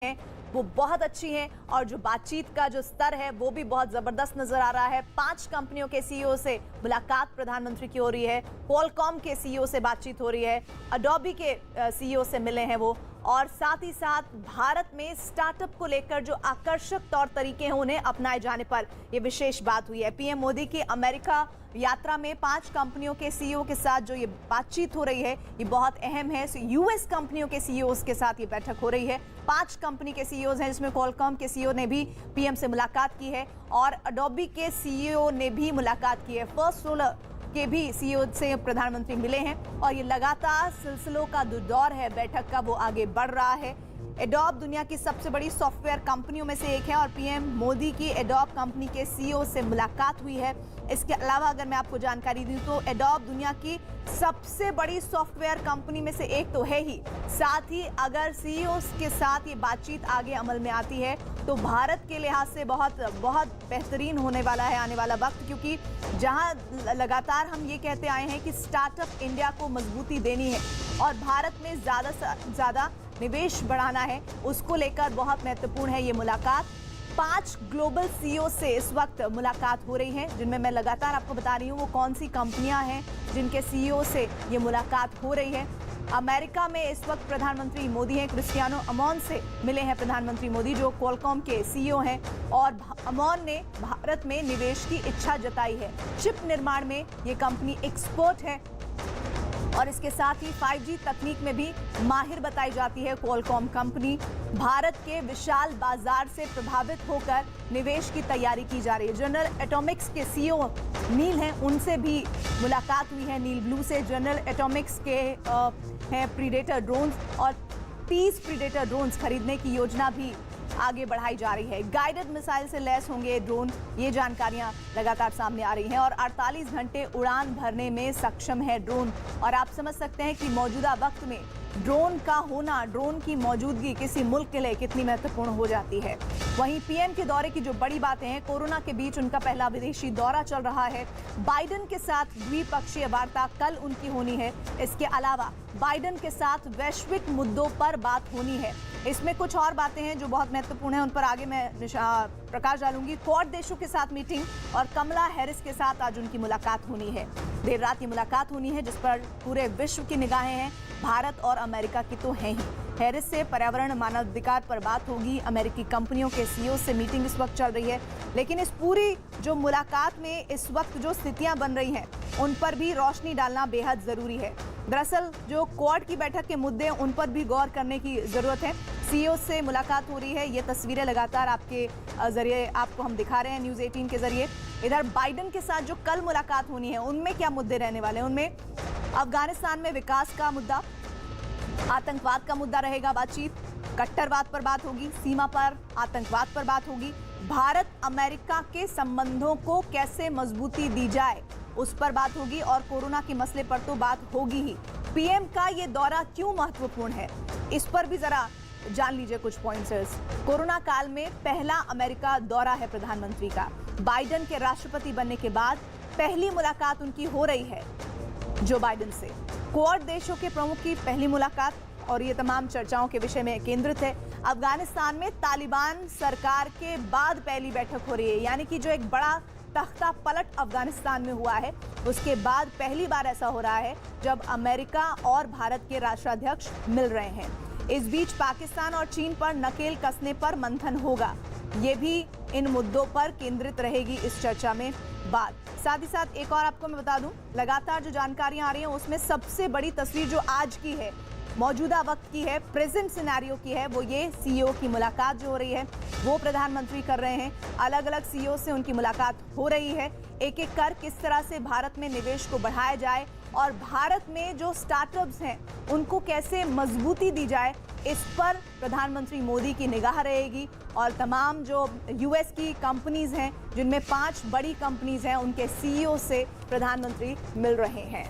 हैं वो बहुत अच्छी हैं और जो बातचीत का जो स्तर है वो भी बहुत जबरदस्त नजर आ रहा है। 5 कंपनियों के सीईओ से मुलाकात प्रधानमंत्री की हो रही है, क्वालकॉम के सीईओ से बातचीत हो रही है, अडोबी के सीईओ से मिले हैं वो, और साथ ही साथ भारत में स्टार्टअप को लेकर जो आकर्षक तौर तरीके हैं उन्हें अपनाए जाने पर यह विशेष बात हुई है। पीएम मोदी की अमेरिका यात्रा में 5 कंपनियों के सीईओ के साथ जो ये बातचीत हो रही है ये बहुत अहम है। यूएस कंपनियों के सीईओ के साथ ये बैठक हो रही है। 5 कंपनी के सीईओ हैं जिसमें क्वालकॉम के सीईओ ने भी पीएम से मुलाकात की है और अडोबी के सीईओ ने भी मुलाकात की है। फर्स्ट सोलर के भी सीईओ से प्रधानमंत्री मिले हैं और ये लगातार सिलसिलों का जो दौर है बैठक का वो आगे बढ़ रहा है। एडोब दुनिया की सबसे बड़ी सॉफ्टवेयर कंपनियों में से एक है और पीएम मोदी की एडोब कंपनी के सीईओ से मुलाकात हुई है। इसके अलावा अगर मैं आपको जानकारी दूं तो एडोब दुनिया की सबसे बड़ी सॉफ्टवेयर कंपनी में से एक तो है ही, साथ ही अगर सीईओ के साथ ये बातचीत आगे अमल में आती है तो भारत के लिहाज से बहुत बेहतरीन होने वाला है आने वाला वक्त, क्योंकि जहां लगातार हम ये कहते आए हैं कि स्टार्टअप इंडिया को मजबूती देनी है और भारत में ज़्यादा से ज़्यादा निवेश बढ़ाना है, उसको लेकर बहुत महत्वपूर्ण है ये मुलाकात। 5 ग्लोबल सीईओ से इस वक्त मुलाकात हो रही है, जिनमें मैं लगातार आपको बता रही हूँ वो कौन सी कंपनियां हैं जिनके सीईओ से ये मुलाकात हो रही है। अमेरिका में इस वक्त प्रधानमंत्री मोदी हैं, क्रिस्टियानो अमोन से मिले हैं प्रधानमंत्री मोदी जो क्वालकॉम के सीईओ हैं, और अमोन ने भारत में निवेश की इच्छा जताई है। चिप निर्माण में ये कंपनी एक्सपर्ट है और इसके साथ ही 5G तकनीक में भी माहिर बताई जाती है क्वालकॉम कंपनी। भारत के विशाल बाजार से प्रभावित होकर निवेश की तैयारी की जा रही है। जनरल एटॉमिक्स के सीईओ नील हैं, उनसे भी मुलाकात हुई है। नील ब्लू से जनरल एटॉमिक्स के हैं प्रीडेटर ड्रोन्स और 30 प्रीडेटर ड्रोन्स खरीदने की योजना भी आगे बढ़ाई जा रही है। गाइडेड मिसाइल से लैस होंगे ड्रोन, ये जानकारियां लगातार सामने आ रही हैं और 48 घंटे उड़ान भरने में सक्षम है ड्रोन। और आप समझ सकते हैं कि मौजूदा वक्त में ड्रोन का होना, ड्रोन की मौजूदगी किसी मुल्क के लिए कितनी महत्वपूर्ण हो जाती है। वहीं पीएम के दौरे की जो बड़ी बातें हैं, कोरोना के बीच उनका पहला विदेशी दौरा चल रहा है। बाइडेन के साथ द्विपक्षीय वार्ता कल उनकी होनी है। इसके अलावा बाइडेन के साथ वैश्विक मुद्दों पर बात होनी है। इसमें कुछ और बातें हैं जो बहुत महत्वपूर्ण है, उन पर आगे मैं प्रकाश डालूंगी। क्वाड देशों के साथ मीटिंग और कमला हैरिस के साथ आज उनकी मुलाकात होनी है। देर रात ये मुलाकात होनी है जिस पर पूरे विश्व की निगाहें हैं, भारत और अमेरिका की तो हैं ही। हैरिस से पर्यावरण मानवाधिकार पर बात होगी। अमेरिकी कंपनियों के सीईओ से मीटिंग इस वक्त चल रही है, लेकिन इस पूरी जो मुलाकात में इस वक्त जो स्थितियां बन रही हैं उन पर भी रोशनी डालना बेहद जरूरी है। दरअसल जो क्वाड की बैठक के मुद्दे हैं उन पर भी गौर करने की जरूरत है। सीईओ से मुलाकात हो रही है, ये तस्वीरें लगातार आपके जरिए आपको हम दिखा रहे हैं न्यूज़ 18 के जरिए। इधर बाइडेन के साथ जो कल मुलाकात होनी है उनमें क्या मुद्दे रहने वाले हैं, उनमें अफगानिस्तान में विकास का मुद्दा, आतंकवाद का मुद्दा रहेगा बातचीत, कट्टरवाद पर बात होगी, सीमा पर आतंकवाद पर बात होगी, भारत अमेरिका के संबंधों को कैसे मजबूती दी जाए उस पर बात होगी और कोरोना के मसले पर तो बात होगी ही। पीएम का ये दौरा क्यों महत्वपूर्ण है इस पर भी जरा जान लीजिए कुछ पॉइंट्स। कोरोना काल में पहला अमेरिका दौरा है प्रधानमंत्री का। बाइडेन के राष्ट्रपति बनने के बाद पहली मुलाकात उनकी हो रही है जो बाइडेन से। क्वाड देशों के प्रमुख की पहली मुलाकात और ये तमाम चर्चाओं के विषय में केंद्रित है। अफगानिस्तान में तालिबान सरकार के बाद पहली बैठक हो रही है, यानी कि जो एक बड़ा तख्ता पलट अफगानिस्तान में हुआ है उसके बाद पहली बार ऐसा हो रहा है जब अमेरिका और भारत के राष्ट्राध्यक्ष मिल रहे हैं। इस बीच पाकिस्तान और चीन पर नकेल कसने पर मंथन होगा, ये भी इन मुद्दों पर केंद्रित रहेगी इस चर्चा में बात। साथ ही साथ एक और आपको मैं बता दूं, लगातार जो जानकारियां आ रही हैं उसमें सबसे बड़ी तस्वीर जो आज की है, मौजूदा वक्त की है, प्रेजेंट सिनेरियो की है, वो ये सीईओ की मुलाकात जो हो रही है वो प्रधानमंत्री कर रहे हैं। अलग अलग सीईओ से उनकी मुलाकात हो रही है, एक एक कर किस तरह से भारत में निवेश को बढ़ाया जाए और भारत में जो स्टार्टअप्स हैं उनको कैसे मजबूती दी जाए, इस पर प्रधानमंत्री मोदी की निगाह रहेगी। और तमाम जो यूएस की कंपनीज हैं जिनमें 5 बड़ी कंपनीज हैं उनके सीईओ से प्रधानमंत्री मिल रहे हैं।